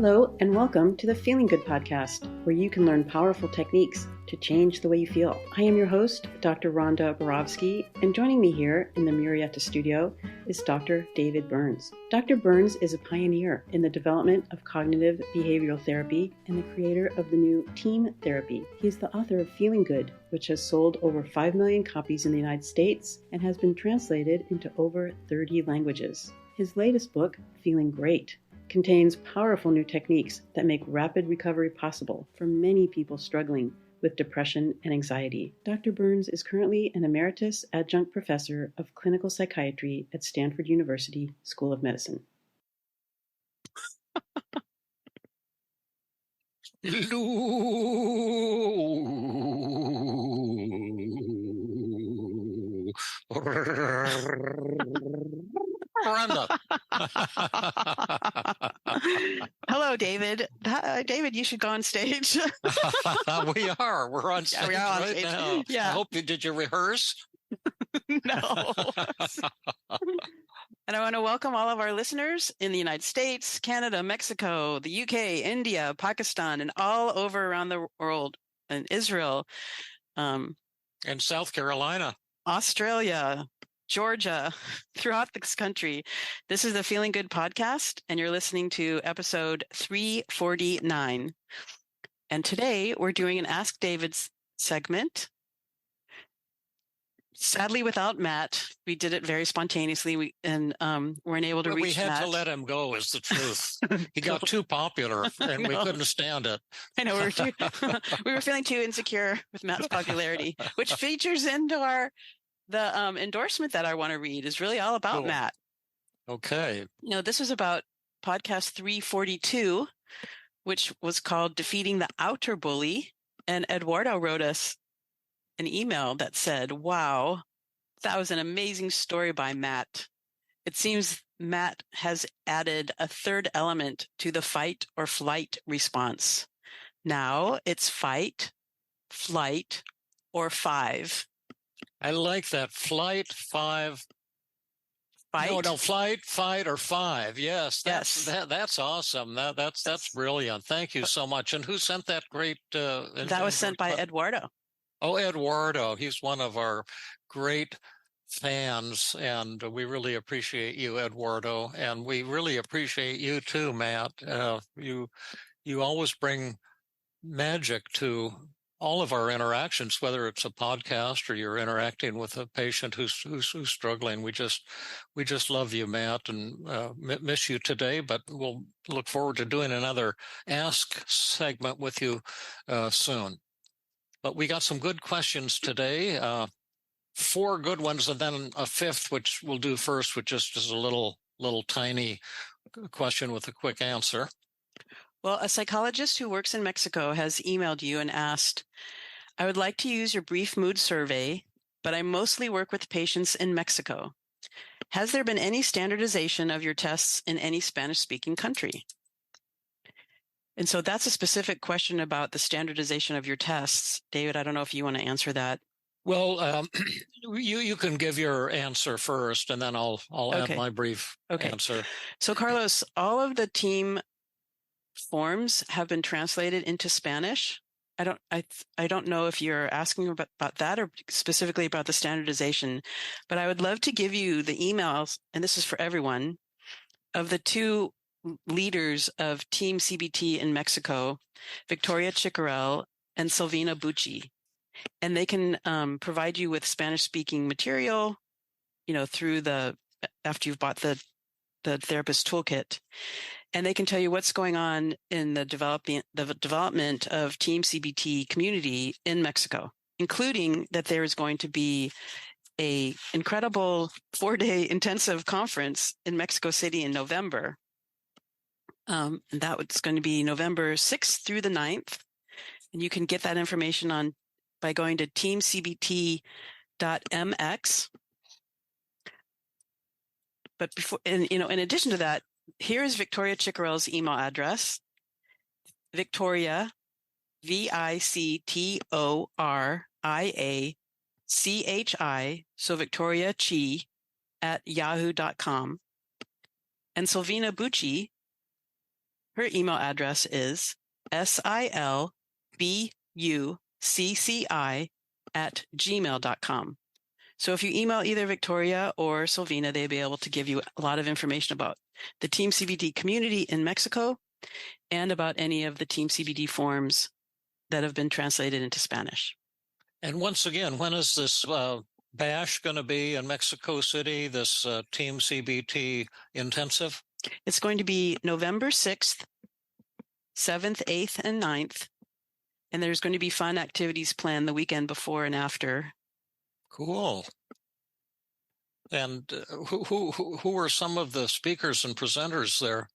Hello, and welcome to the Feeling Good podcast, where you can learn powerful techniques to change the way you feel. I am your host, Dr. Rhonda Borowski, and joining me here in the Murrieta studio is Dr. David Burns. Dr. Burns is a pioneer in the development of cognitive behavioral therapy and the creator of the new team therapy. He is the author of Feeling Good, which has sold over 5 million copies in the United States and has been translated into over 30 languages. His latest book, Feeling Great, contains powerful new techniques that make rapid recovery possible for many people struggling with depression and anxiety. Dr. Burns is currently an emeritus adjunct professor of clinical psychiatry at Stanford University School of Medicine. Rhonda. Hello, David. David, you should go on stage. We are. We're on stage right now. Yeah. I hope did you rehearse? No. And I want to welcome all of our listeners in the United States, Canada, Mexico, the UK, India, Pakistan, and all over around the world, and Israel. And South Carolina. Australia, Georgia, throughout this country. This is the Feeling Good podcast, and you're listening to episode 349. And today we're doing an Ask David's segment. Sadly, without Matt, we did it very spontaneously. We weren't able to reach We had Matt. to let him go, is the truth. He got too popular, and we couldn't stand it. I know we were feeling too insecure with Matt's popularity, which features into the endorsement that I want to read is really all about Matt. Okay. You know, this was about podcast 342, which was called Defeating the Outer Bully. And Eduardo wrote us an email that said, wow, that was an amazing story by Matt. It seems Matt has added a third element to the fight or flight response. Now it's fight, flight, or five. I like that. Flight, five. Fight? No, flight, fight, or five. Yes, yes. That's awesome. That's brilliant. Thank you so much. And who sent that great? That was sent by Eduardo. Oh, Eduardo. He's one of our great fans, and we really appreciate you, Eduardo. And we really appreciate you too, Matt. You always bring magic to all of our interactions, whether it's a podcast or you're interacting with a patient who's struggling. We just love you, Matt, and miss you today, but we'll look forward to doing another Ask segment with you soon. But we got some good questions today, 4 good ones, and then a fifth, which we'll do first, which is just a little tiny question with a quick answer. Well, a psychologist who works in Mexico has emailed you and asked, I would like to use your brief mood survey, but I mostly work with patients in Mexico. Has there been any standardization of your tests in any Spanish-speaking country? And so that's a specific question about the standardization of your tests. David, I don't know if you want to answer that. Well, you can give your answer first, and then I'll add my brief answer. So, Carlos, all of the team forms have been translated into Spanish. I don't know if you're asking about that or specifically about the standardization, but I would love to give you the emails, and this is for everyone, of the 2 leaders of Team CBT in Mexico, Victoria Chicorel and Silvina Bucci. And they can provide you with Spanish-speaking material, through after you've bought the therapist toolkit. And they can tell you what's going on in the development of Team CBT community in Mexico, including that there is going to be a incredible 4-day intensive conference in Mexico City in November. And that's going to be November 6th through the 9th. And you can get that information by going to teamcbt.mx. But in addition to that, here is Victoria Chicorel's email address, Victoria, VICTORIACHI, so Victoria Chi at yahoo.com. And Silvina Bucci, Her email address is silbucci@gmail.com. So if you email either Victoria or Silvina, they'll be able to give you a lot of information about the Team CBT community in Mexico and about any of the Team CBT forms that have been translated into Spanish. And once again, when is this bash going to be in Mexico City, this Team CBT intensive? It's going to be November 6th, 7th, 8th, and 9th. And there's going to be fun activities planned the weekend before and after. Cool. And who are some of the speakers and presenters there?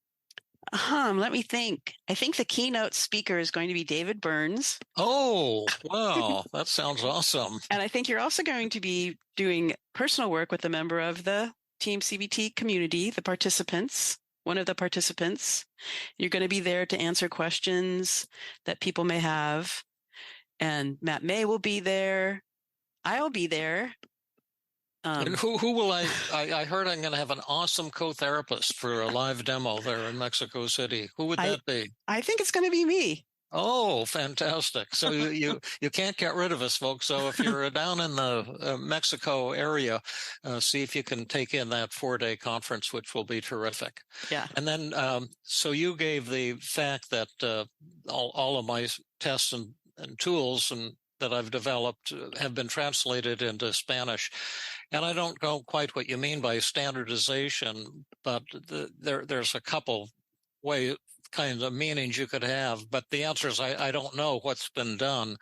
Let me think. I think the keynote speaker is going to be David Burns. Oh, wow. That sounds awesome. And I think you're also going to be doing personal work with a member of the Team CBT community, the participants, one of the participants. You're going to be there to answer questions that people may have. And Matt May will be there. I'll be there. And who will I heard I'm going to have an awesome co-therapist for a live demo there in Mexico City. Who would that be? I think it's going to be me. Oh, fantastic. So you can't get rid of us, folks. So if you're down in the Mexico area, see if you can take in that 4-day conference, which will be terrific. Yeah. And then, so you gave the fact that all of my tests and tools and that I've developed have been translated into Spanish. And I don't know quite what you mean by standardization, but there's a couple kinds of meanings you could have, but the answer is I don't know what's been done.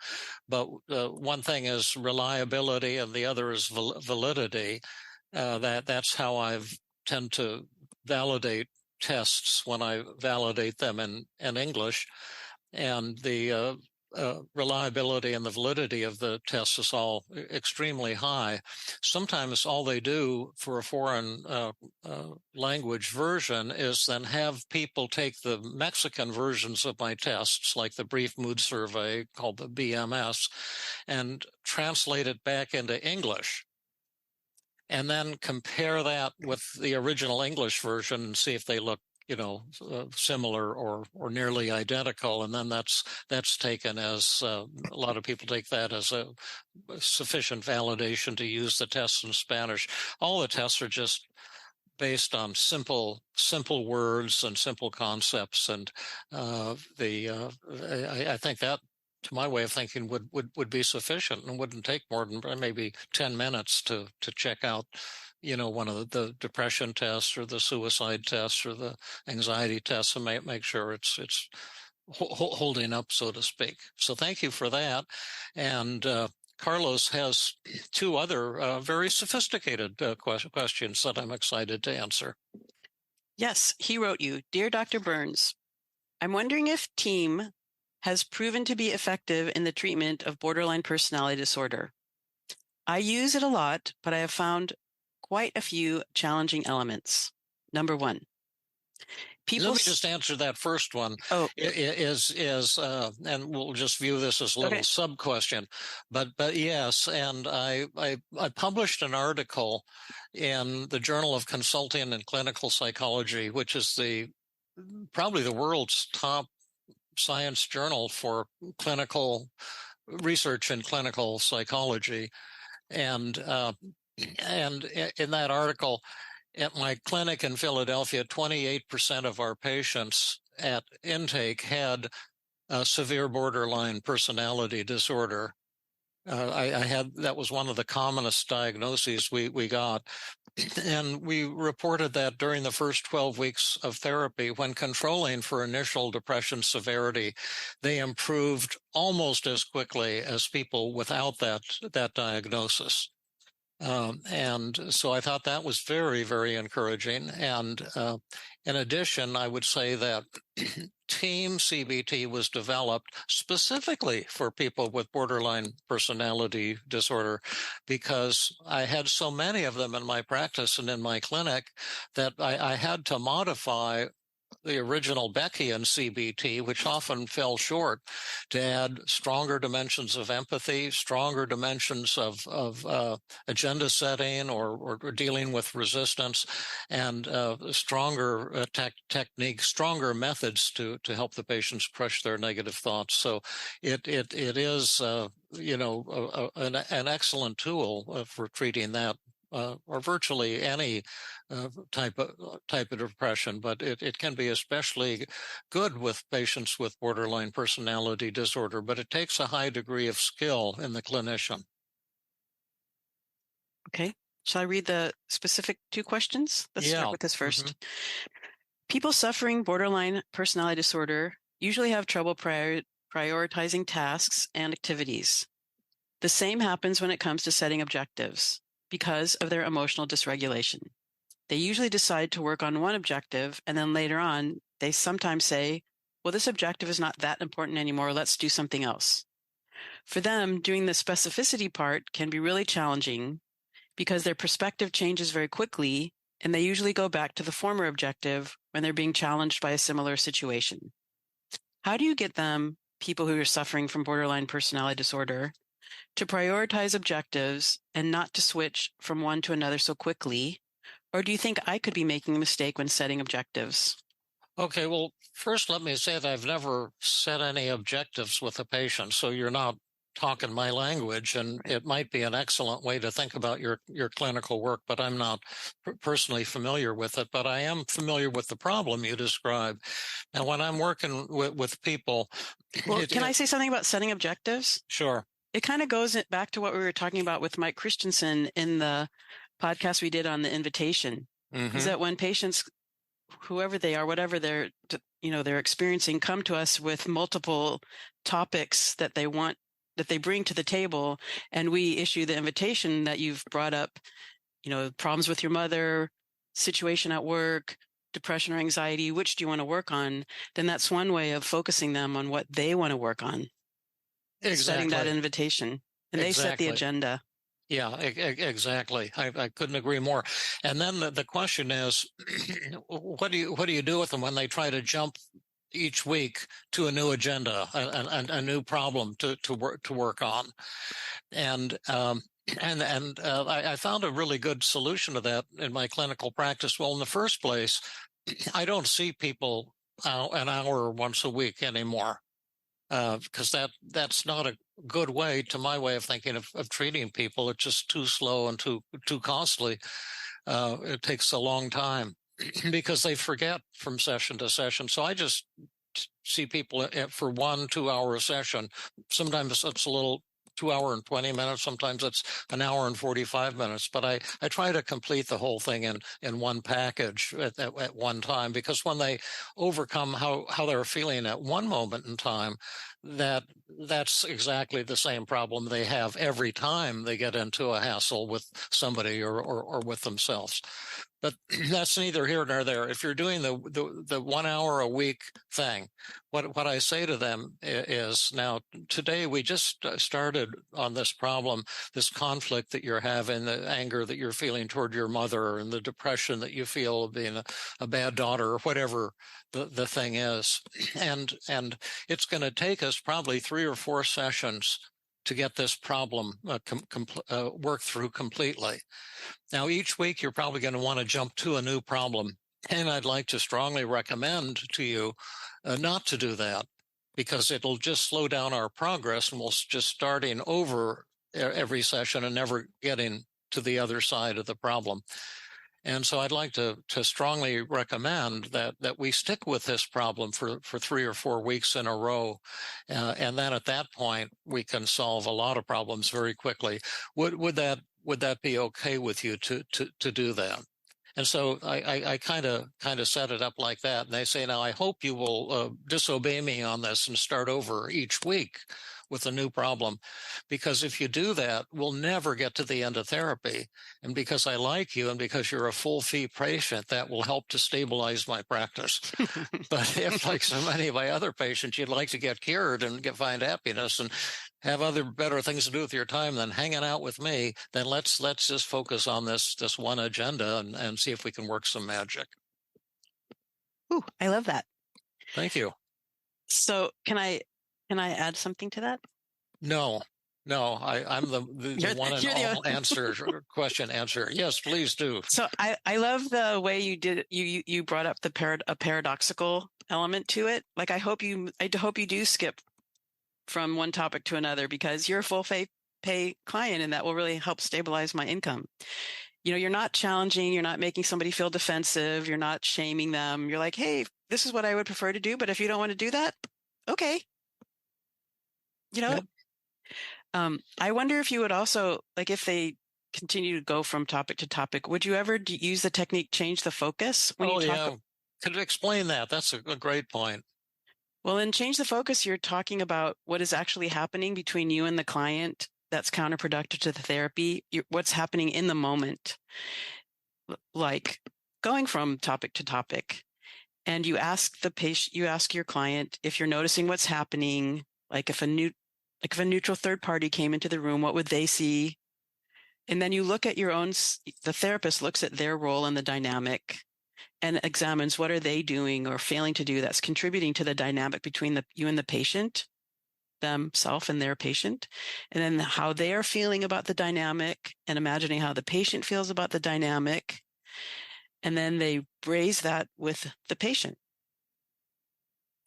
But one thing is reliability and the other is validity. That's how I tend to validate tests when I validate them in English. And the reliability and the validity of the tests is all extremely high. Sometimes all they do for a foreign language version is then have people take the Mexican versions of my tests, like the brief mood survey called the BMS, and translate it back into English. And then compare that with the original English version and see if they look similar or nearly identical, and then that's taken as a lot of people take that as a sufficient validation to use the tests in Spanish. All the tests are just based on simple words and simple concepts, and I think that, to my way of thinking, would be sufficient and wouldn't take more than maybe 10 minutes to check out one of the depression tests or the suicide tests or the anxiety tests and make sure it's holding up, so to speak. So thank you for that. And Carlos has two other very sophisticated questions that I'm excited to answer. Yes, he wrote you, Dear Dr. Burns, I'm wondering if TEAM has proven to be effective in the treatment of borderline personality disorder. I use it a lot, but I have found quite a few challenging elements. Number one, let me just answer that first one. Oh, and we'll just view this as a little sub question, but yes. And I published an article in the Journal of Consulting and Clinical Psychology, which is probably the world's top science journal for clinical research in clinical psychology. And in that article, at my clinic in Philadelphia, 28% of our patients at intake had a severe borderline personality disorder. That was one of the commonest diagnoses we got. And we reported that during the first 12 weeks of therapy, when controlling for initial depression severity, they improved almost as quickly as people without that diagnosis. And so I thought that was very, very encouraging. And in addition, I would say that Team CBT was developed specifically for people with borderline personality disorder, because I had so many of them in my practice and in my clinic that I had to modify the original Beckian CBT, which often fell short, to add stronger dimensions of empathy, stronger dimensions of agenda setting or dealing with resistance, and stronger techniques, stronger methods to help the patients crush their negative thoughts. So it is an excellent tool for treating that. Or virtually any type of depression, but it can be especially good with patients with borderline personality disorder. But it takes a high degree of skill in the clinician. Okay. Shall I read the specific 2 questions? Let's start with this first. Mm-hmm. People suffering borderline personality disorder usually have trouble prioritizing tasks and activities. The same happens when it comes to setting objectives because of their emotional dysregulation. They usually decide to work on one objective, and then later on, they sometimes say, well, this objective is not that important anymore. Let's do something else. For them, doing the specificity part can be really challenging because their perspective changes very quickly, and they usually go back to the former objective when they're being challenged by a similar situation. How do you get them, people who are suffering from borderline personality disorder, to prioritize objectives and not to switch from one to another so quickly? Or do you think I could be making a mistake when setting objectives? Okay, well, first let me say that I've never set any objectives with a patient, so you're not talking my language, and it might be an excellent way to think about your clinical work, but I'm not personally familiar with it. But I am familiar with the problem you describe. And when I'm working with people... Well, can I say something about setting objectives? Sure. It kind of goes back to what we were talking about with Mike Christensen in the podcast we did on the invitation. Mm-hmm. Is that when patients, whoever they are, whatever they're experiencing, come to us with multiple topics that they want, that they bring to the table, and we issue the invitation that you've brought up, problems with your mother, situation at work, depression or anxiety, which do you want to work on? Then that's one way of focusing them on what they want to work on. Exactly. Setting that invitation, and they set the agenda. Yeah, exactly. I couldn't agree more. And then the question is, what do you do with them when they try to jump each week to a new agenda, a new problem to work on? And I found a really good solution to that in my clinical practice. Well, in the first place, I don't see people an hour once a week anymore. Because that's not a good way, to my way of thinking of treating people. It's just too slow and too costly. It takes a long time because they forget from session to session. So I just see people for 1-2 hour session. Sometimes it's a little 2 hour and 20 minutes. Sometimes it's an hour and 45 minutes. But I try to complete the whole thing in one package at one time, because when they overcome how they're feeling at one moment in time, that's exactly the same problem they have every time they get into a hassle with somebody or with themselves. But that's neither here nor there. If you're doing the 1 hour a week thing, what I say to them is, now today we just started on this problem, this conflict that you're having, the anger that you're feeling toward your mother, and the depression that you feel of being a bad daughter, or whatever the thing is. And it's going to take us probably 3 or 4 sessions to get this problem worked through completely. Now, each week, you're probably going to want to jump to a new problem. And I'd like to strongly recommend to you not to do that, because it'll just slow down our progress, and we'll just starting over every session and never getting to the other side of the problem. And so I'd like to strongly recommend that we stick with this problem for 3 or 4 weeks in a row. And then at that point, we can solve a lot of problems very quickly. Would that be okay with you to do that? And so I kind of set it up like that. And they say, now I hope you will disobey me on this and start over each week with a new problem, because if you do that, we'll never get to the end of therapy. And because I like you and because you're a full fee patient, that will help to stabilize my practice. But if, like so many of my other patients, you'd like to get cured and find happiness and have other better things to do with your time than hanging out with me, then let's just focus on this one agenda and see if we can work some magic. Ooh, I love that. Thank you. So can I add something to that? No, I'm the one and You're the all question answer. Yes, please do. So I love the way you did you brought up a paradoxical element to it. Like I hope you do skip from one topic to another, because you're a full pay client, and that will really help stabilize my income. You're not challenging, you're not making somebody feel defensive, you're not shaming them. You're like, hey, this is what I would prefer to do, but if you don't want to do that, okay. Yep. I wonder if you would also, like, if they continue to go from topic to topic, would you ever use the technique change the focus when you talk? Yeah. Could you explain that? That's a great point. Well, in change the focus, you're talking about what is actually happening between you and the client that's counterproductive to the therapy. What's happening in the moment, like going from topic to topic. And you ask your client if you're noticing what's happening. Like if a neutral third party came into the room, what would they see? And then you look at the therapist looks at their role in the dynamic and examines what are they doing or failing to do that's contributing to the dynamic between you and the patient, themselves and their patient, and then how they are feeling about the dynamic and imagining how the patient feels about the dynamic. And then they raise that with the patient.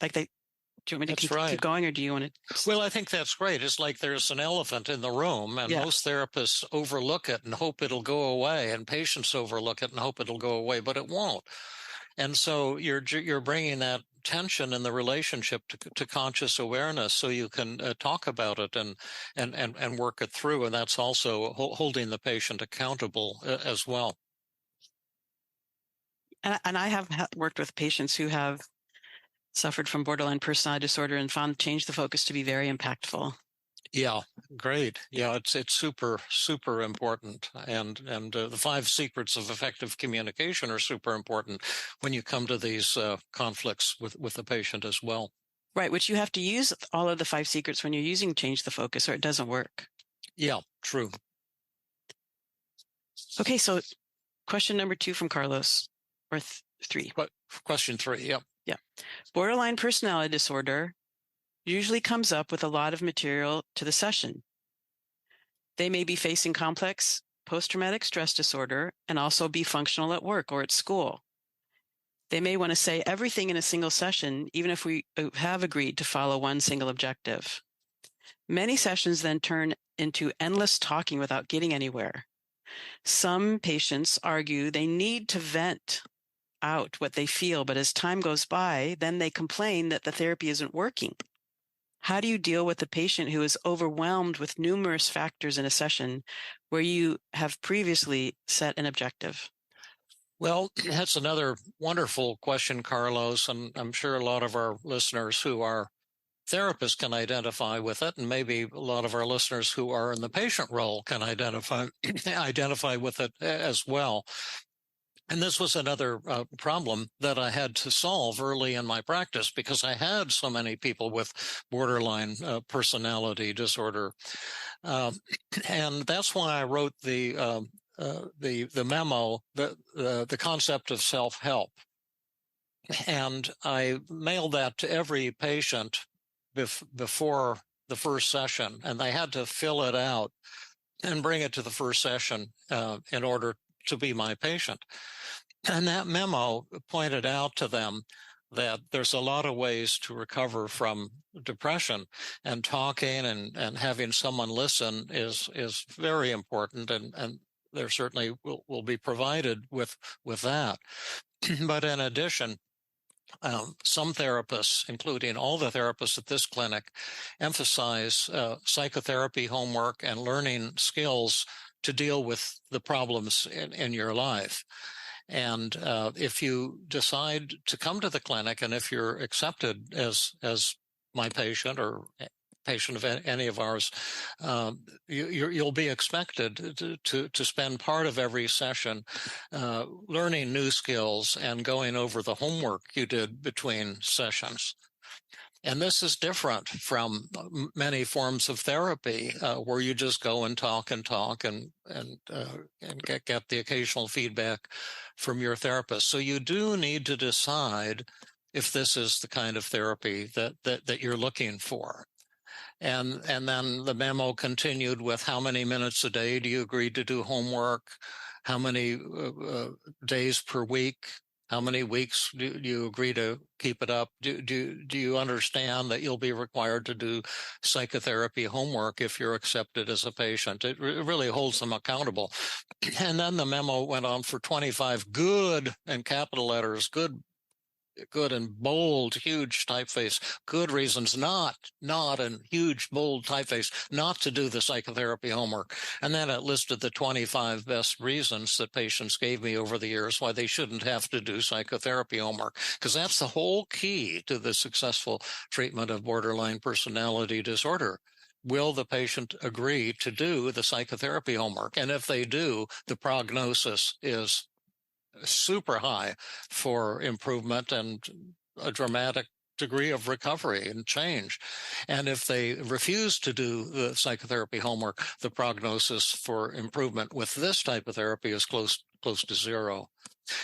Do you want me to keep going, or do you want to? Well, I think that's great. It's like there's an elephant in the room, and most therapists overlook it and hope it'll go away, and patients overlook it and hope it'll go away, but it won't. And so you're bringing that tension in the relationship to conscious awareness, so you can talk about it and work it through, and that's also holding the patient accountable as well. And I have worked with patients who have suffered from borderline personality disorder and found change the focus to be very impactful. Yeah, great. Yeah, it's super, super important. And the 5 secrets of effective communication are super important when you come to these conflicts with the patient as well. Right, which you have to use all of the 5 secrets when you're using change the focus, or it doesn't work. Yeah, true. Okay, so question number 2 from Carlos, or 3. Question 3, yep. Yeah. Borderline personality disorder usually comes up with a lot of material to the session. They may be facing complex post-traumatic stress disorder and also be functional at work or at school. They may want to say everything in a single session, even if we have agreed to follow one single objective. Many sessions then turn into endless talking without getting anywhere. Some patients argue they need to vent out what they feel, but as time goes by, then they complain that the therapy isn't working. How do you deal with the patient who is overwhelmed with numerous factors in a session where you have previously set an objective? Well, that's another wonderful question, Carlos, and I'm sure a lot of our listeners who are therapists can identify with it, and maybe a lot of our listeners who are in the patient role can identify with it as well. And this was another problem that I had to solve early in my practice, because I had so many people with borderline personality disorder. And that's why I wrote the memo, the concept of self-help. And I mailed that to every patient before the first session, and they had to fill it out and bring it to the first session in order to be my patient. And that memo pointed out to them that there's a lot of ways to recover from depression, and talking and having someone listen is very important, and there certainly will be provided with that. But in addition, some therapists, including all the therapists at this clinic, emphasize psychotherapy homework and learning skills to deal with the problems in your life. And if you decide to come to the clinic, and if you're accepted as my patient or patient of any of ours, you'll be expected to spend part of every session learning new skills and going over the homework you did between sessions. And this is different from many forms of therapy where you just go and talk and get the occasional feedback from your therapist. So you do need to decide if this is the kind of therapy that you're looking for. And then the memo continued with how many minutes a day do you agree to do homework? How many days per week? How many weeks do you agree to keep it up? Do you understand that you'll be required to do psychotherapy homework if you're accepted as a patient? It really holds them accountable. And then the memo went on for 25 good, in capital letters, good and bold, huge typeface, good reasons not in huge, bold typeface, not to do the psychotherapy homework. And then it listed the 25 best reasons that patients gave me over the years why they shouldn't have to do psychotherapy homework, because that's the whole key to the successful treatment of borderline personality disorder. Will the patient agree to do the psychotherapy homework? And if they do, the prognosis is super high for improvement and a dramatic degree of recovery and change. And if they refuse to do the psychotherapy homework, the prognosis for improvement with this type of therapy is close to zero.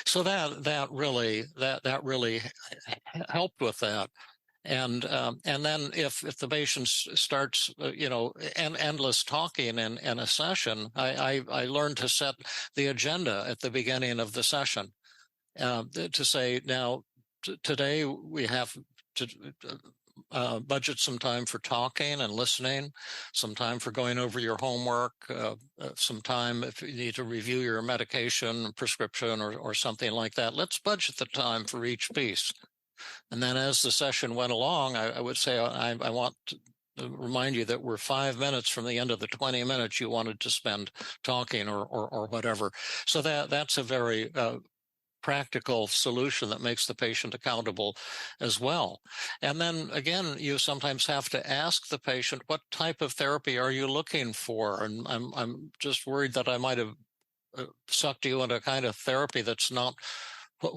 So that really helped with that. And then if the patient starts, endless talking in a session, I learned to set the agenda at the beginning of the session to say, now, today we have to budget some time for talking and listening, some time for going over your homework, some time if you need to review your medication, prescription, or something like that. Let's budget the time for each piece. And then as the session went along, I would say, I want to remind you that we're 5 minutes from the end of the 20 minutes you wanted to spend talking or whatever. So that's a very practical solution that makes the patient accountable as well. And then again, you sometimes have to ask the patient, what type of therapy are you looking for? And I'm just worried that I might have sucked you into a kind of therapy that's not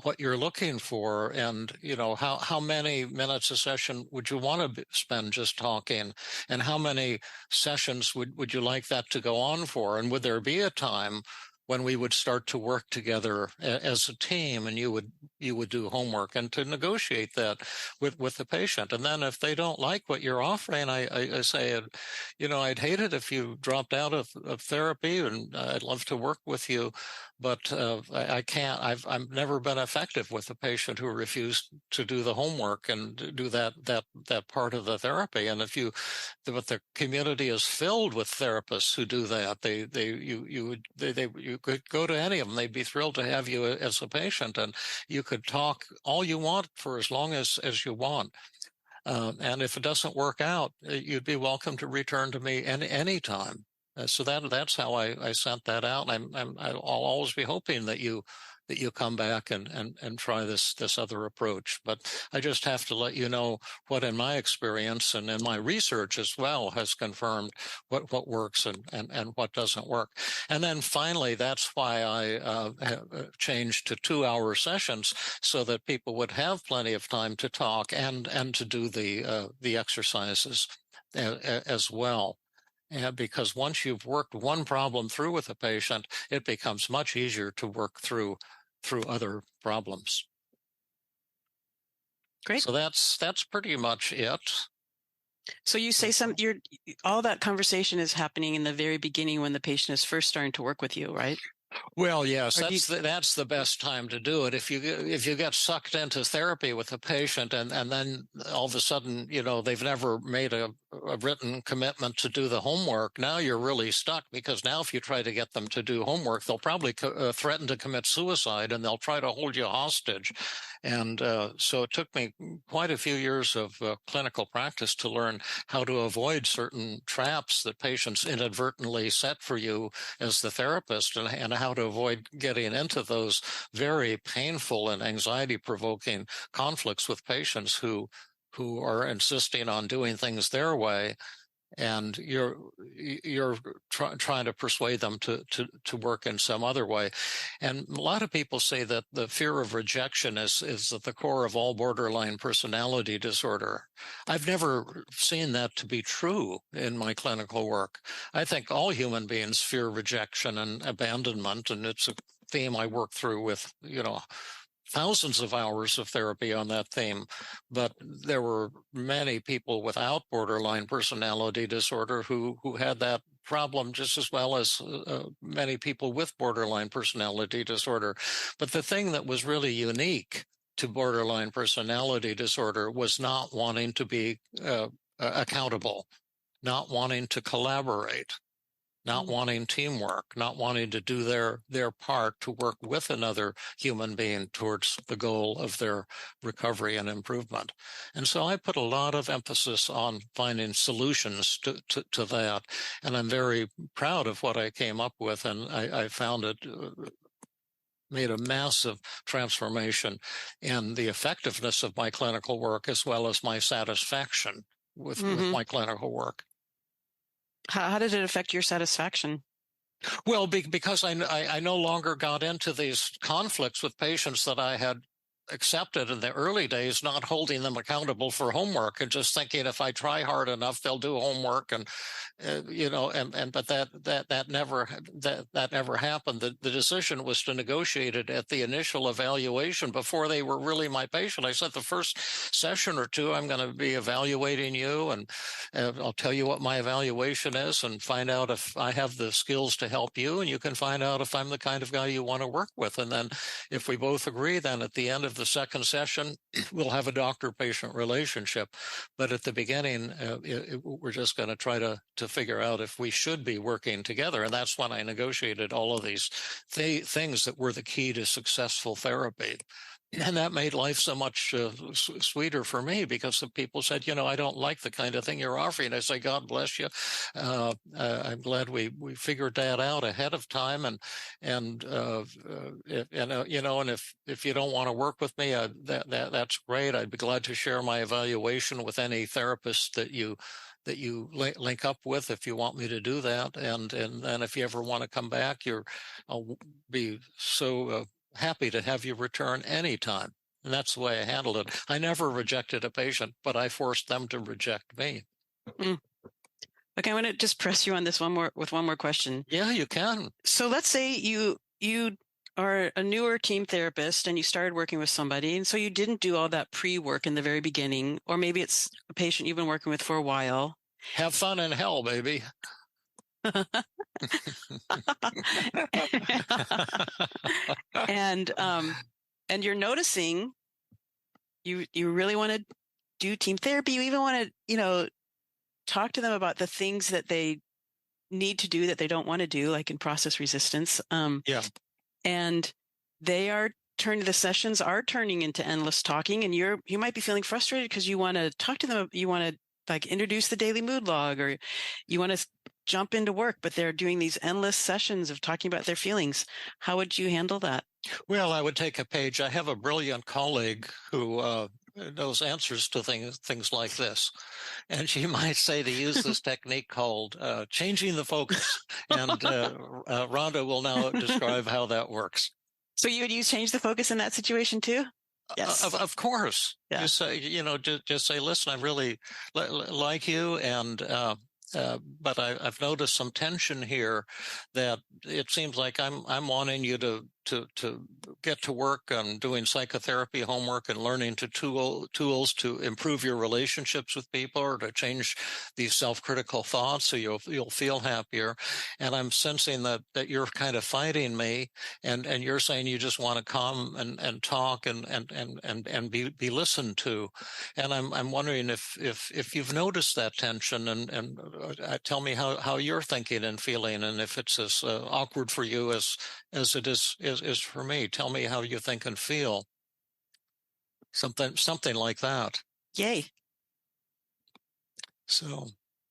what you're looking for. And how many minutes a session would you want to spend just talking, and how many sessions would you like that to go on for? And would there be a time when we would start to work together as a team, and you would do homework, and to negotiate that with the patient? And then if they don't like what you're offering, I say, I'd hate it if you dropped out of therapy, and I'd love to work with you, but I can't. I've never been effective with a patient who refused to do the homework and do that part of the therapy. And but the community is filled with therapists who do that. You could go to any of them. They'd be thrilled to have you as a patient, and you could talk all you want for as long as you want. And if it doesn't work out, you'd be welcome to return to me any time. So that's how I sent that out. I'll always be hoping that you come back and try this other approach. But I just have to let you know what, in my experience and in my research as well, has confirmed what works and what doesn't work. And then finally, that's why I changed to 2-hour sessions, so that people would have plenty of time to talk and to do the exercises as well. Because once you've worked one problem through with a patient, it becomes much easier to work through other problems. Great. So that's pretty much it. So you say all that conversation is happening in the very beginning when the patient is first starting to work with you, right? Well, yes, that's the best time to do it. If you get sucked into therapy with a patient, and then all of a sudden, they've never made a written commitment to do the homework, now you're really stuck, because now if you try to get them to do homework, they'll probably threaten to commit suicide, and they'll try to hold you hostage. And so it took me quite a few years of clinical practice to learn how to avoid certain traps that patients inadvertently set for you as the therapist, and how to avoid getting into those very painful and anxiety-provoking conflicts with patients who are insisting on doing things their way, and you're trying to persuade them to work in some other way. And a lot of people say that the fear of rejection is at the core of all borderline personality disorder. I've never seen that to be true in my clinical work. I think all human beings fear rejection and abandonment, and it's a theme I work through with, thousands of hours of therapy on that theme. But there were many people without borderline personality disorder who had that problem just as well as many people with borderline personality disorder. But the thing that was really unique to borderline personality disorder was not wanting to be accountable, not wanting to collaborate, not wanting teamwork, not wanting to do their part to work with another human being towards the goal of their recovery and improvement. And so I put a lot of emphasis on finding solutions to that. And I'm very proud of what I came up with. And I found it made a massive transformation in the effectiveness of my clinical work, as well as my satisfaction with my clinical work. How did it affect your satisfaction? Well, because I no longer got into these conflicts with patients that I had accepted in the early days, not holding them accountable for homework and just thinking if I try hard enough, they'll do homework. And, but that never happened. The decision was to negotiate it at the initial evaluation before they were really my patient. I said, the first session or two, I'm going to be evaluating you, and I'll tell you what my evaluation is and find out if I have the skills to help you, and you can find out if I'm the kind of guy you want to work with. And then if we both agree, then at the end of the second session, we'll have a doctor-patient relationship. But at the beginning, we're just going to try to figure out if we should be working together. And that's when I negotiated all of these things that were the key to successful therapy. And that made life so much sweeter for me, because the people said, I don't like the kind of thing you're offering. I say, God bless you. I'm glad we figured that out ahead of time. And if you don't want to work with me, that's great. I'd be glad to share my evaluation with any therapist that you link up with, if you want me to do that. And if you ever want to come back, I'll be so happy to have you return anytime. And that's the way I handled it. I never rejected a patient, but I forced them to reject me. Okay, I want to just press you on this one more question. Yeah, you can. So let's say you are a newer team therapist and you started working with somebody, and so you didn't do all that pre-work in the very beginning, or maybe it's a patient you've been working with for a while. Have fun in hell, baby. And you're noticing you really want to do team therapy. You even want to, talk to them about the things that they need to do that they don't want to do, like in process resistance. Yeah. And the sessions are turning into endless talking, and you might be feeling frustrated because you want to talk to them. You want to introduce the daily mood log, or you want to jump into work, but they're doing these endless sessions of talking about their feelings. How would you handle that? Well, I would take a page. I have a brilliant colleague who knows answers to things like this. And she might say to use this technique called changing the focus. And Rhonda will now describe how that works. So you would use change the focus in that situation too? Yes. Of course. Yeah. Just say, just say, listen, I really like you, and but I've noticed some tension here, that it seems like I'm wanting you to get to work on doing psychotherapy homework and learning tools to improve your relationships with people, or to change these self-critical thoughts so you'll feel happier. And I'm sensing that you're kind of fighting me, and you're saying you just want to come and talk and be listened to. And I'm wondering if you've noticed that tension, and tell me how you're thinking and feeling, and if it's as awkward for you as it is for me. Tell me how you think and feel. Something like that. Yay. So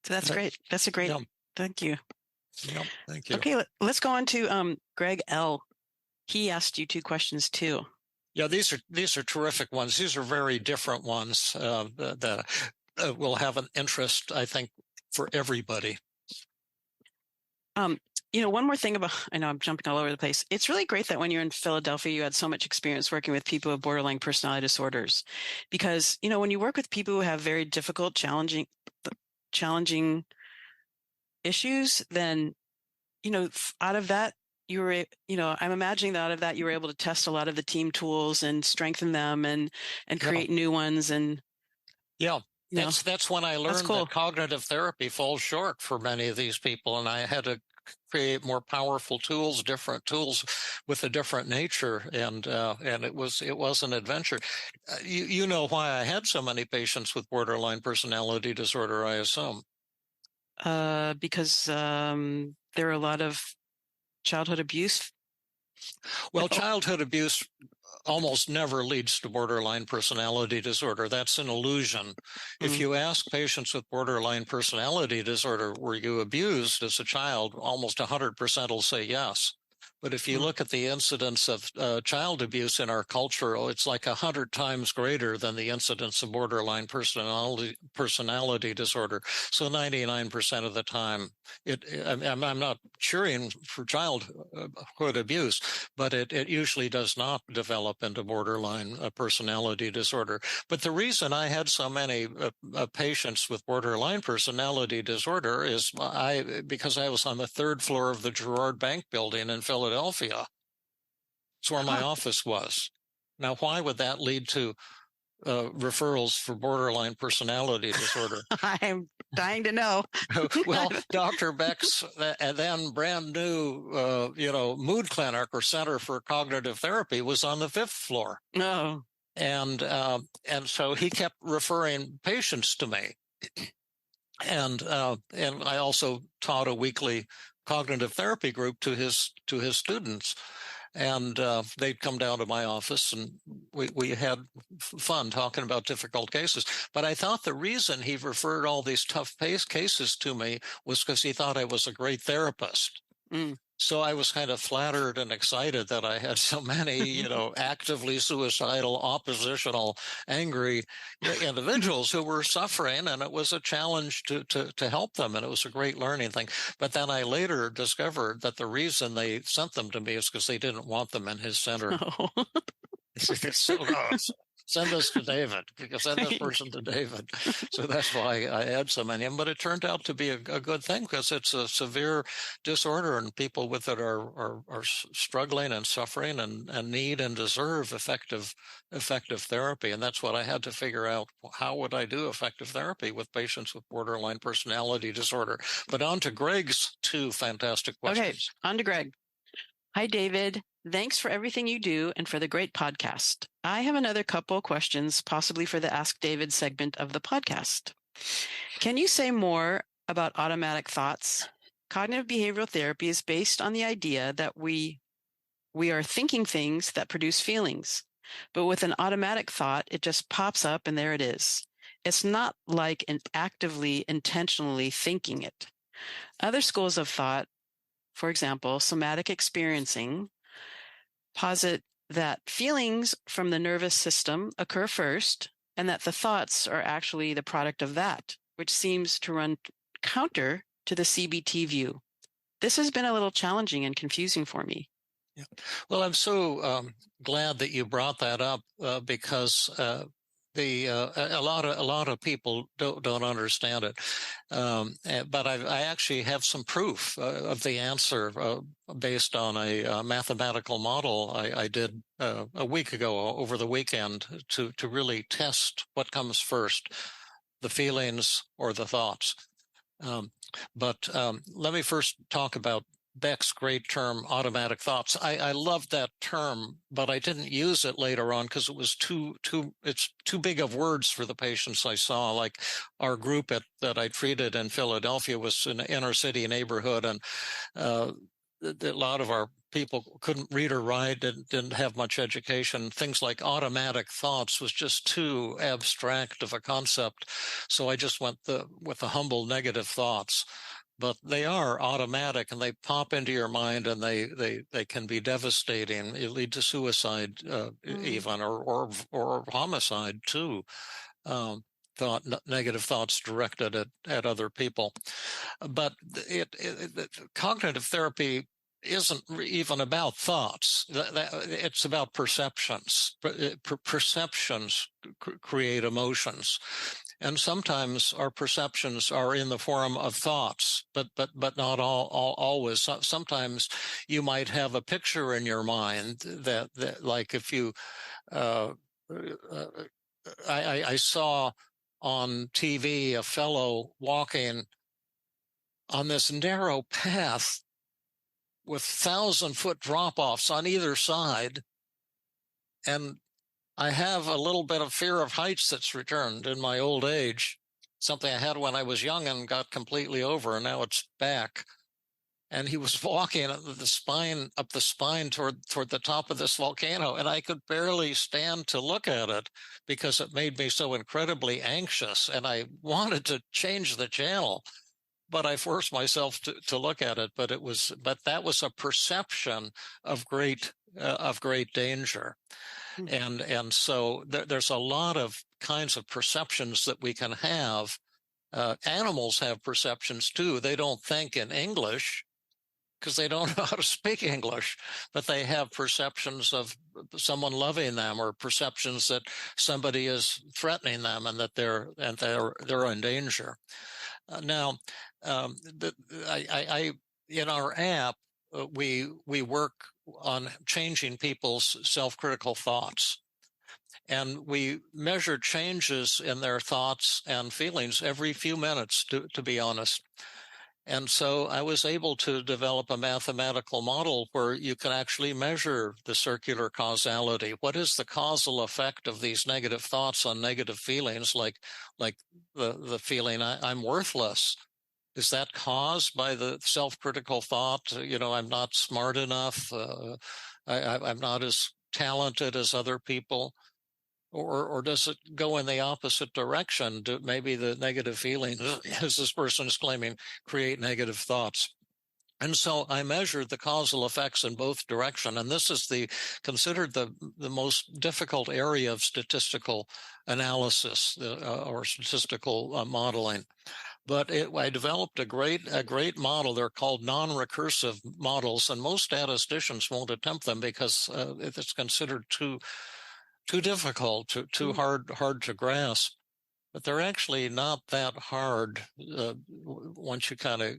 that's great. That's a great, thank you. Yep, thank you. Okay, let's go on to Greg L. He asked you two questions too. Yeah, these are terrific ones. These are very different ones that will have an interest, I think, for everybody. One more thing I know I'm jumping all over the place. It's really great that when you're in Philadelphia, you had so much experience working with people with borderline personality disorders, because, when you work with people who have very difficult, challenging issues, then, out of that, I'm imagining that out of that, you were able to test a lot of the team tools and strengthen them and create new ones. And yeah, that's when I learned cool. that cognitive therapy falls short for many of these people, and I had to create more powerful tools, different tools with a different nature, and it was an adventure. You know why I had so many patients with borderline personality disorder, I assume. Because there are a lot of childhood abuse. Well, childhood abuse almost never leads to borderline personality disorder. That's an illusion. If you ask patients with borderline personality disorder, were you abused as a child, almost 100% will say yes. But if you look at the incidence of child abuse in our culture, it's like 100 times greater than the incidence of borderline personality disorder. So 99% of the time, I'm not cheering for childhood abuse, but it usually does not develop into borderline personality disorder. But the reason I had so many patients with borderline personality disorder is because I was on the third floor of the Girard Bank building in Philadelphia. It's where my office was. Now, why would that lead to referrals for borderline personality disorder? I'm dying to know. Well, Dr. Beck's then brand new, mood clinic or Center for Cognitive Therapy was on the 5th floor. No. And so he kept referring patients to me. And I also taught a weekly cognitive therapy group to his students. And they'd come down to my office, and we had fun talking about difficult cases. But I thought the reason he referred all these tough cases to me was because he thought I was a great therapist. So I was kind of flattered and excited that I had so many, actively suicidal, oppositional, angry individuals who were suffering, and it was a challenge to help them, and it was a great learning thing. But then I later discovered that the reason they sent them to me is because they didn't want them in his center. Oh. Send this to David. Send this person to David. So that's why I had so many. But it turned out to be a good thing, because it's a severe disorder, and people with it are struggling and suffering and need and deserve effective therapy. And that's what I had to figure out. How would I do effective therapy with patients with borderline personality disorder? But on to Greg's 2 fantastic questions. Okay, on to Greg. Hi, David. Thanks for everything you do and for the great podcast. I have another couple questions, possibly for the Ask David segment of the podcast. Can you say more about automatic thoughts? Cognitive behavioral therapy is based on the idea that we are thinking things that produce feelings. But with an automatic thought, it just pops up and there it is. It's not like actively, intentionally thinking it. Other schools of thought, for example, somatic experiencing, posit that feelings from the nervous system occur first, and that the thoughts are actually the product of that, which seems to run counter to the CBT view. This has been a little challenging and confusing for me. Yeah. Well, I'm so glad that you brought that up, because a lot of people don't understand it, but I actually have some proof of the answer based on a mathematical model I did a week ago over the weekend to really test what comes first, the feelings or the thoughts. But let me first talk about Beck's great term, automatic thoughts. I loved that term, but I didn't use it later on because it was it's too big of words for the patients I saw. Like our group that I treated in Philadelphia was in an inner city neighborhood, and a lot of our people couldn't read or write, didn't have much education. Things like automatic thoughts was just too abstract of a concept. So I just went with the humble negative thoughts. But they are automatic, and they pop into your mind, and they can be devastating. It lead to suicide even, or homicide too. negative thoughts directed at other people. But cognitive therapy isn't even about thoughts. It's about perceptions. Perceptions create emotions. And sometimes our perceptions are in the form of thoughts, but not always. Sometimes you might have a picture in your mind that like if you, I saw on TV a fellow walking on this narrow path with 1,000-foot drop-offs on either side, and I have a little bit of fear of heights that's returned in my old age, something I had when I was young and got completely over, and now it's back. And he was walking up the spine toward the top of this volcano, and I could barely stand to look at it because it made me so incredibly anxious, and I wanted to change the channel, but I forced myself to look at it. But that was a perception of great danger. And so there's a lot of kinds of perceptions that we can have. Animals have perceptions too. They don't think in English because they don't know how to speak English, but they have perceptions of someone loving them, or perceptions that somebody is threatening them and that they're in danger. Now, in our app, we work on changing people's self-critical thoughts, and we measure changes in their thoughts and feelings every few minutes, to be honest. And so I was able to develop a mathematical model where you can actually measure the circular causality. What is the causal effect of these negative thoughts on negative feelings, like the feeling I'm worthless? Is that caused by the self-critical thought, I'm not smart enough, I'm not as talented as other people? Or does it go in the opposite direction? Maybe the negative feeling, as this person is claiming, create negative thoughts? And so I measured the causal effects in both directions. And this is considered the most difficult area of statistical analysis or statistical modeling. But I developed a great model. They're called non-recursive models, and most statisticians won't attempt them because it's considered too difficult, too hard to grasp. But they're actually not that hard once you kind of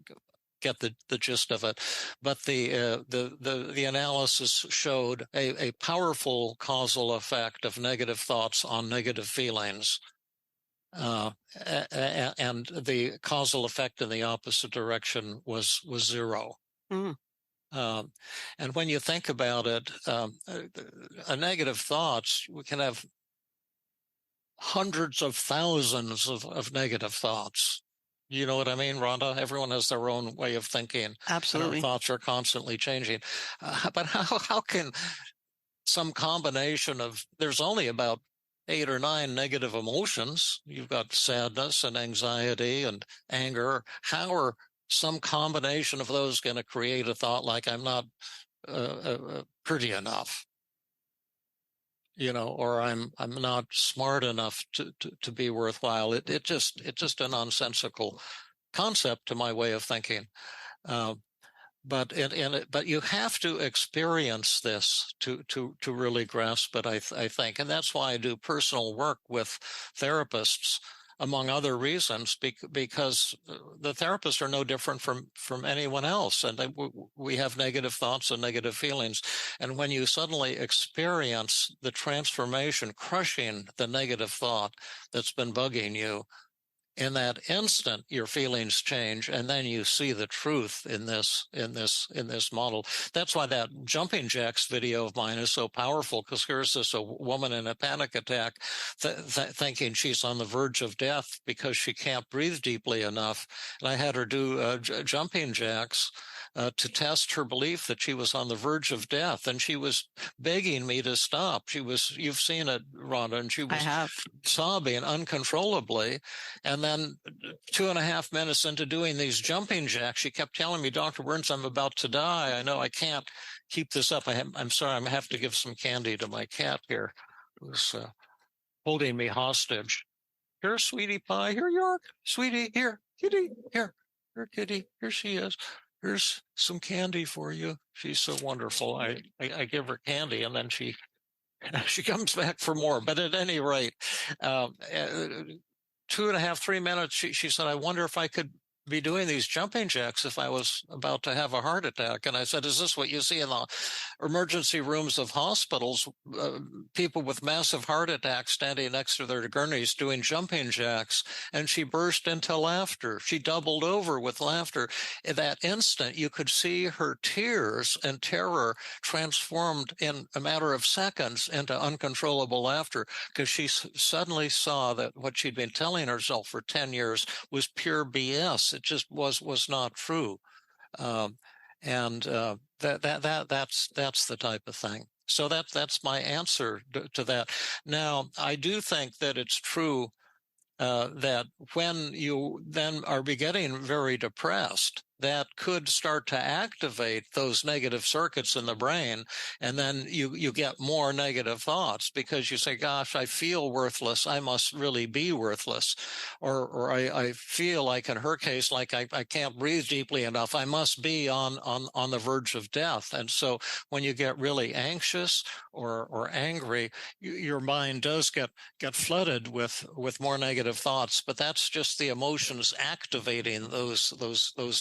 get the gist of it. But the analysis showed a powerful causal effect of negative thoughts on negative feelings. And the causal effect in the opposite direction was zero. And when you think about it, a negative thoughts, we can have hundreds of thousands of negative thoughts. You know what I mean, Rhonda? Everyone has their own way of thinking. Absolutely. And our thoughts are constantly changing. But how can some combination of, there's only about 8 or 9 negative emotions. You've got sadness and anxiety and anger. How are some combination of those going to create a thought like I'm not pretty enough, or I'm not smart enough to be worthwhile? It's just a nonsensical concept to my way of thinking. But you have to experience this to really grasp it, I think. And that's why I do personal work with therapists, among other reasons, because the therapists are no different from anyone else. And we have negative thoughts and negative feelings. And when you suddenly experience the transformation, crushing the negative thought that's been bugging you, in that instant, your feelings change, and then you see the truth in this model. That's why that jumping jacks video of mine is so powerful, because here's this a woman in a panic attack thinking she's on the verge of death because she can't breathe deeply enough. And I had her do jumping jacks to test her belief that she was on the verge of death. And she was begging me to stop. You've seen it, Rhonda, and she was sobbing uncontrollably. And then 2.5 minutes into doing these jumping jacks, she kept telling me, Dr. Burns, I'm about to die. I know I can't keep this up. I'm sorry, I have to give some candy to my cat here, who's holding me hostage. Here, sweetie pie. Here you are, sweetie. Here, kitty. Here, kitty. Here she is. Here's some candy for you. She's so wonderful. I give her candy, and then she she comes back for more. But at any rate, 2.5, 3 minutes, she said, I wonder if I could be doing these jumping jacks if I was about to have a heart attack. And I said, is this what you see in the emergency rooms of hospitals? People with massive heart attacks standing next to their gurneys doing jumping jacks. And she burst into laughter. She doubled over with laughter. In that instant, you could see her tears and terror transformed in a matter of seconds into uncontrollable laughter, because she suddenly saw that what she'd been telling herself for 10 years was pure BS. It just was not true. That's the type of thing. So that's my answer to that. Now, I do think that it's true that when you then are getting very depressed, that could start to activate those negative circuits in the brain. And then you get more negative thoughts because you say, gosh, I feel worthless. I must really be worthless. Or I feel like, in her case, like I can't breathe deeply enough. I must be on the verge of death. And so when you get really anxious or angry, your mind does get flooded with more negative thoughts. But that's just the emotions activating those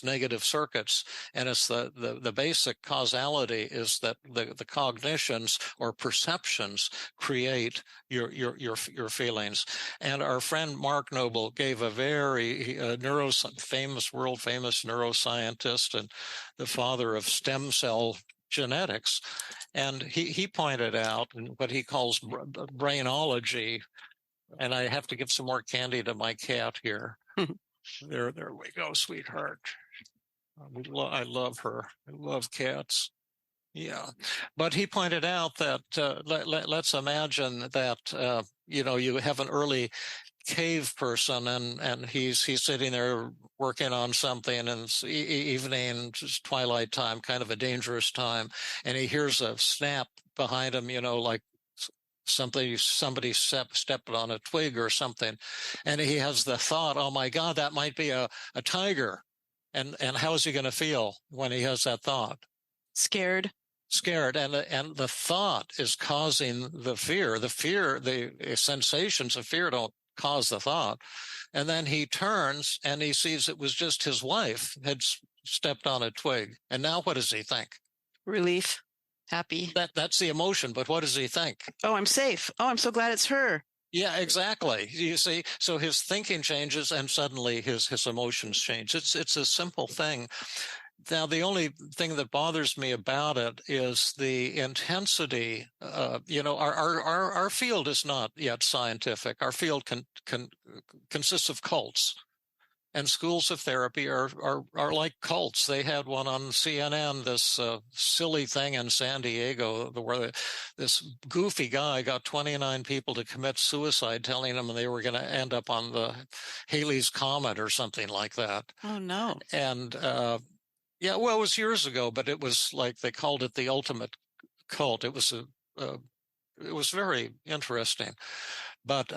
negative circuits. And it's the basic causality is that the cognitions or perceptions create your feelings. And our friend Mark Noble gave a very world famous neuroscientist and the father of stem cell genetics. And he pointed out what he calls brainology. And I have to give some more candy to my cat here. There we go, sweetheart. I love her. I love cats. Yeah. But he pointed out that let's imagine that, you have an early cave person and he's sitting there working on something, and it's evening, just twilight time, kind of a dangerous time. And he hears a snap behind him, like somebody stepped on a twig or something. And he has the thought, oh my God, that might be a tiger. And how is he going to feel when he has that thought? Scared. And the thought is causing the fear. The sensations of fear don't cause the thought. And then he turns and he sees it was just his wife had stepped on a twig. And now what does he think? Relief. Happy. That's the emotion. But what does he think? Oh, I'm safe. Oh, I'm so glad it's her. Yeah, exactly. You see, so his thinking changes and suddenly his emotions change. It's a simple thing. Now, the only thing that bothers me about it is the intensity. Our field is not yet scientific. Our field consists of cults. And schools of therapy are like cults. They had one on CNN, this silly thing in San Diego, where this goofy guy got 29 people to commit suicide, telling them they were going to end up on the Halley's Comet or something like that. Oh, no. And yeah, well, it was years ago, but it was like they called it the ultimate cult. It was it was very interesting, but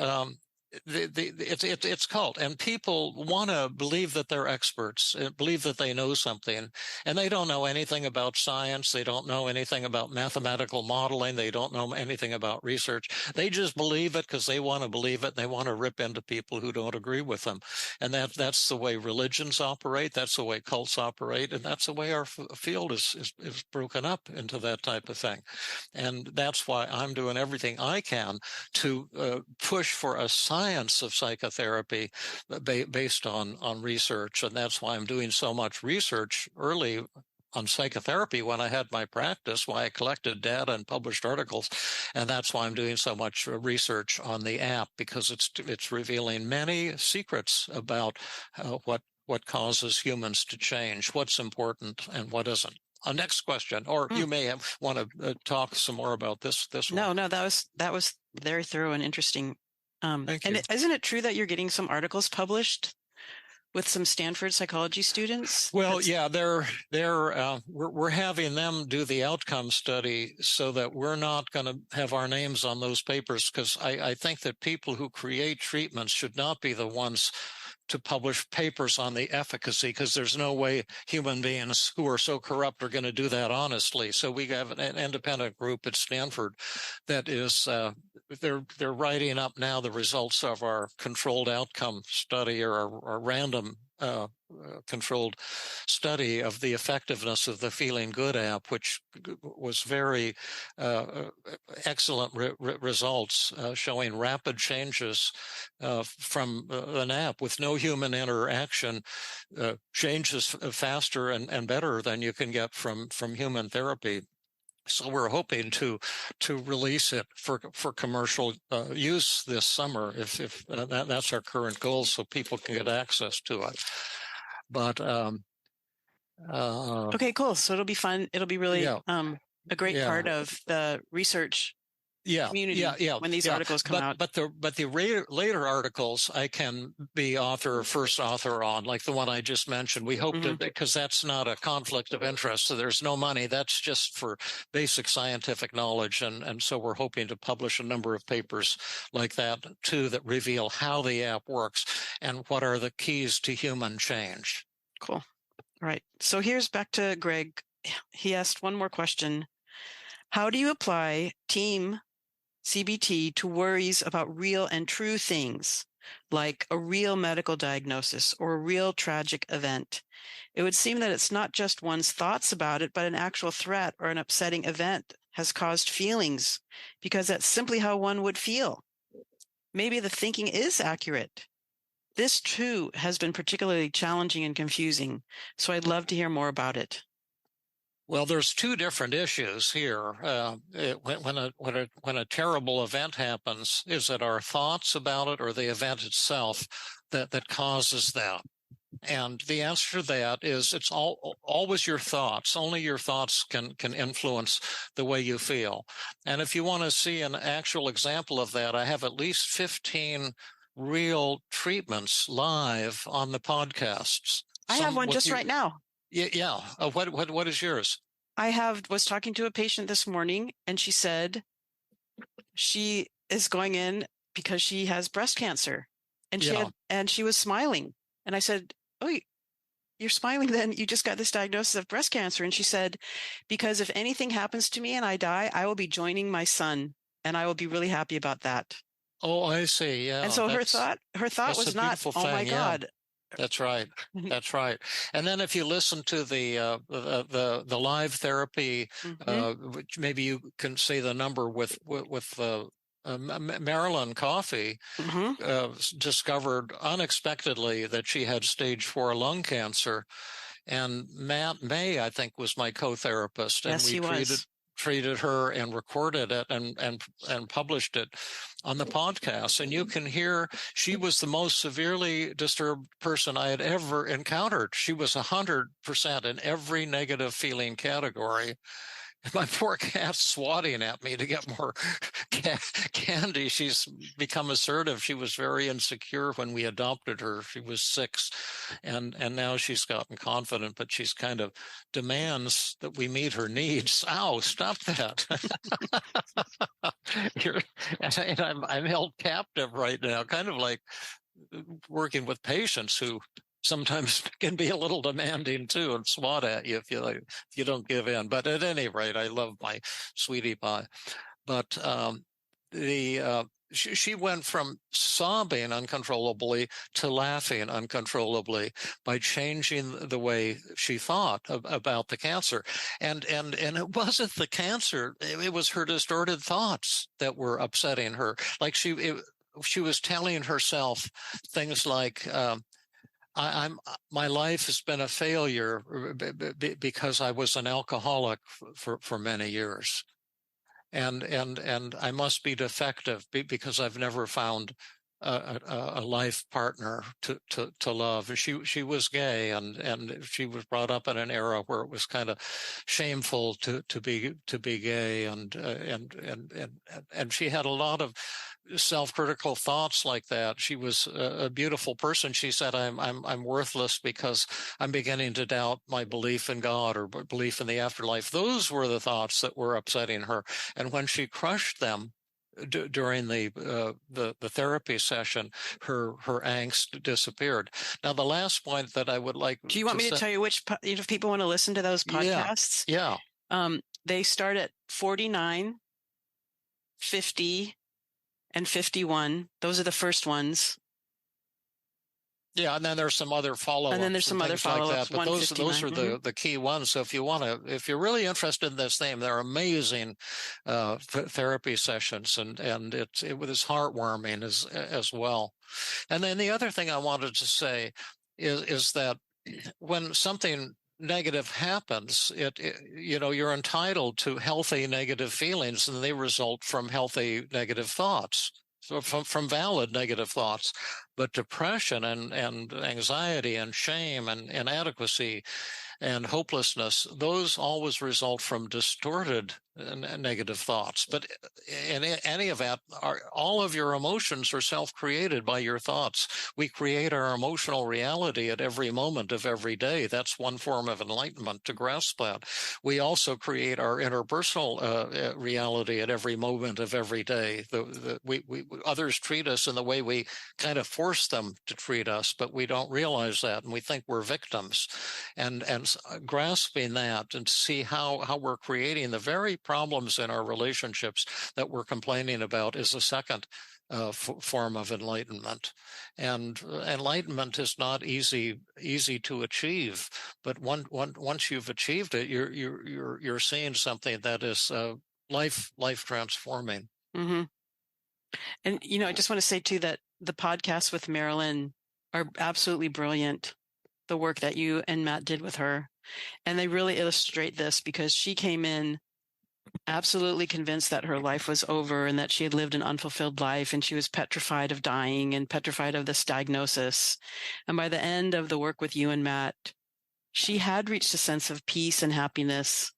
it's cult, and people want to believe that they're experts, believe that they know something, and they don't know anything about science. They don't know anything about mathematical modeling. They don't know anything about research. They just believe it because they want to believe it, and they want to rip into people who don't agree with them. And that's the way religions operate. That's the way cults operate, and that's the way our field is broken up into that type of thing. And that's why I'm doing everything I can to push for a science of psychotherapy based on research. And that's why I'm doing so much research early on psychotherapy when I had my practice, why I collected data and published articles. And that's why I'm doing so much research on the app, because it's revealing many secrets about what causes humans to change, what's important and what isn't. Next question, or you may want to talk some more about this one. No, that was very thorough and interesting. Thank you. And isn't it true that you're getting some articles published with some Stanford psychology students? Well, yeah, we're having them do the outcome study so that we're not going to have our names on those papers, because I think that people who create treatments should not be the ones to publish papers on the efficacy, because there's no way human beings who are so corrupt are going to do that honestly. So we have an independent group at Stanford that is they're writing up now the results of our controlled outcome study, or our random controlled study of the effectiveness of the Feeling Good app, which was very excellent results, showing rapid changes from an app with no human interaction, changes faster and better than you can get from human therapy. So we're hoping to release it for commercial use this summer, if that's our current goal, so people can get access to it. But okay, cool. So it'll be fun. It'll be really yeah, a great part of the research community when these articles come out. But the later articles I can be first author on, like the one I just mentioned. We hope to, because that's not a conflict of interest, so there's no money. That's just for basic scientific knowledge, and so we're hoping to publish a number of papers like that too, that reveal how the app works and what are the keys to human change. Cool. All right. So here's back to Greg. He asked one more question. How do you apply team CBT to worries about real and true things, like a real medical diagnosis or a real tragic event? It would seem that it's not just one's thoughts about it, but an actual threat or an upsetting event has caused feelings, because that's simply how one would feel. Maybe the thinking is accurate. This, too, has been particularly challenging and confusing, so I'd love to hear more about it. Well, there's two different issues here. When a terrible event happens, is it our thoughts about it or the event itself that causes that? And the answer to that is it's always your thoughts. Only your thoughts can influence the way you feel. And if you want to see an actual example of that, I have at least 15 real treatments live on the podcasts. I have one just right now. Yeah. What is yours? I was talking to a patient this morning, and she said she is going in because she has breast cancer, and she was smiling. And I said, "Oh, you're smiling then? You just got this diagnosis of breast cancer." And she said, "Because if anything happens to me and I die, I will be joining my son, and I will be really happy about that." Oh, I see. Yeah. And so her thought was not, "Oh my God." That's right. That's right. And then if you listen to the live therapy, which maybe you can say the number with Marilyn Coffey, discovered unexpectedly that she had stage 4 lung cancer, and Matt May, I think, was my co-therapist, and we treated her and recorded it and published it on the podcast. And you can hear she was the most severely disturbed person I had ever encountered. She was 100% in every negative feeling category. My poor cat's swatting at me to get more candy. She's become assertive. She was very insecure when we adopted her. She was 6, and now she's gotten confident, but she's kind of demands that we meet her needs. Ow, stop that. I'm held captive right now, kind of like working with patients who sometimes can be a little demanding too and swat at you if you don't give in. But at any rate, I love my sweetie pie. But she went from sobbing uncontrollably to laughing uncontrollably by changing the way she thought about the cancer. And it wasn't the cancer; it was her distorted thoughts that were upsetting her. Like she was telling herself things like, my life has been a failure because I was an alcoholic for many years, and I must be defective because I've never found a life partner to love. She was gay, and she was brought up in an era where it was kind of shameful to be gay, and she had a lot of self-critical thoughts like that. She was a beautiful person. She said, I'm worthless because I'm beginning to doubt my belief in God or belief in the afterlife. Those were the thoughts that were upsetting her. And when she crushed them during the therapy session, her angst disappeared. Now, the last point that I would like Do you want me to tell you which, if people want to listen to those podcasts? Yeah. They start at 49, 50, and 51. Those are the first ones. Yeah, and then there's some other follow-ups. And then there's some other follow-ups. Like that. But those are the key ones. So if you're really interested in this theme, they're amazing therapy sessions, and it was heartwarming as well. And then the other thing I wanted to say is that when something negative happens, you're entitled to healthy negative feelings, and they result from healthy negative thoughts. So from valid negative thoughts. But depression and anxiety and shame and inadequacy and hopelessness, those always result from distorted negative thoughts. But in any event, all of your emotions are self-created by your thoughts. We create our emotional reality at every moment of every day. That's one form of enlightenment, to grasp that. We also create our interpersonal reality at every moment of every day. Others treat us in the way we kind of force them to treat us, but we don't realize that, and we think we're victims. And grasping that and see how we're creating the very problems in our relationships that we're complaining about is a second form of enlightenment. And enlightenment is not easy to achieve, but once you've achieved it, you're seeing something that is life transforming. Mm-hmm. And I just want to say too that the podcasts with Marilyn are absolutely brilliant. The work that you and Matt did with her, and they really illustrate this, because she came in absolutely convinced that her life was over and that she had lived an unfulfilled life, and she was petrified of dying and petrified of this diagnosis. And by the end of the work with you and Matt, she had reached a sense of peace and happiness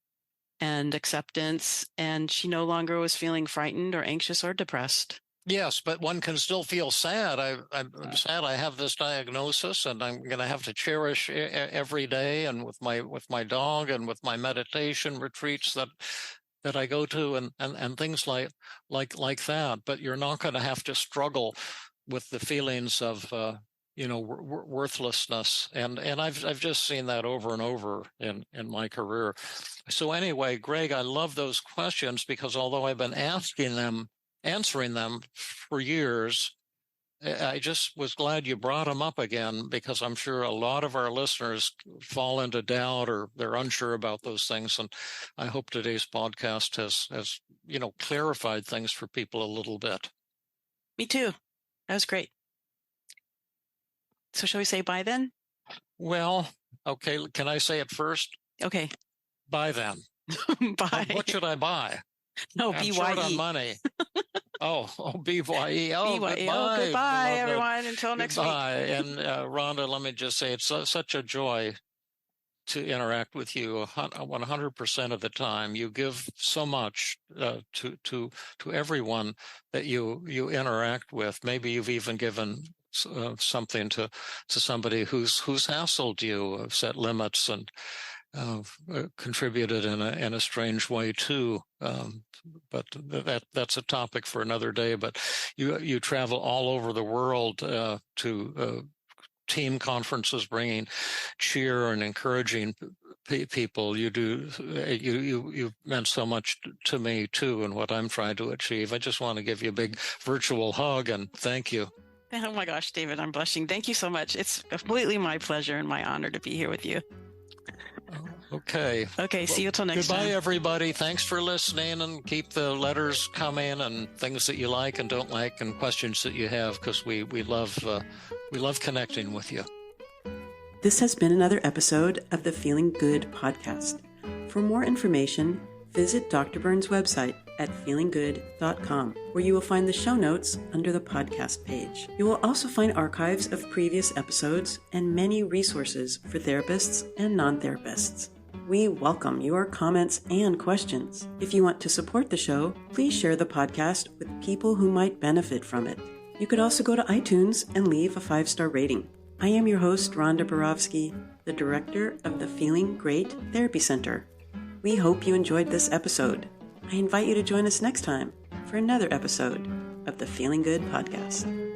and acceptance, and she no longer was feeling frightened or anxious or depressed. Yes, but one can still feel sad. I'm sad I have this diagnosis, and I'm going to have to cherish every day, and with my dog, and with my meditation retreats that I go to, and things like that. But you're not going to have to struggle with the feelings of worthlessness, and I've just seen that over and over in my career. So anyway, Greg, I love those questions, because although I've been answering them for years, I just was glad you brought them up again, because I'm sure a lot of our listeners fall into doubt, or they're unsure about those things. And I hope today's podcast has clarified things for people a little bit. Me too. That was great. So shall we say bye then? Well, okay. Can I say it first? Okay. Bye then. Bye. What should I buy? No, I'm BYE. short on money. Oh, BYE. Oh, BYE. goodbye. Oh, goodbye, everyone. Until next week. And Rhonda, let me just say, it's such a joy to interact with you 100% of the time. You give so much to everyone that you interact with. Maybe you've even given something to somebody who's hassled you, set limits, and contributed in a strange way too. But that's a topic for another day. But you travel all over the world to team conferences, bringing cheer and encouraging people. You've meant so much to me too, and what I'm trying to achieve. I just want to give you a big virtual hug and thank you. Oh my gosh, David, I'm blushing. Thank you so much. It's completely my pleasure and my honor to be here with you. Okay. Okay, see you till next time. Goodbye, everybody. Thanks for listening, and keep the letters coming, and things that you like and don't like, and questions that you have, because we love connecting with you. This has been another episode of the Feeling Good podcast. For more information, visit Dr. Burns' website at feelinggood.com, where you will find the show notes under the podcast page. You will also find archives of previous episodes and many resources for therapists and non-therapists. We welcome your comments and questions. If you want to support the show, please share the podcast with people who might benefit from it. You could also go to iTunes and leave a 5-star rating. I am your host, Rhonda Borowski, the director of the Feeling Great Therapy Center. We hope you enjoyed this episode. I invite you to join us next time for another episode of the Feeling Good Podcast.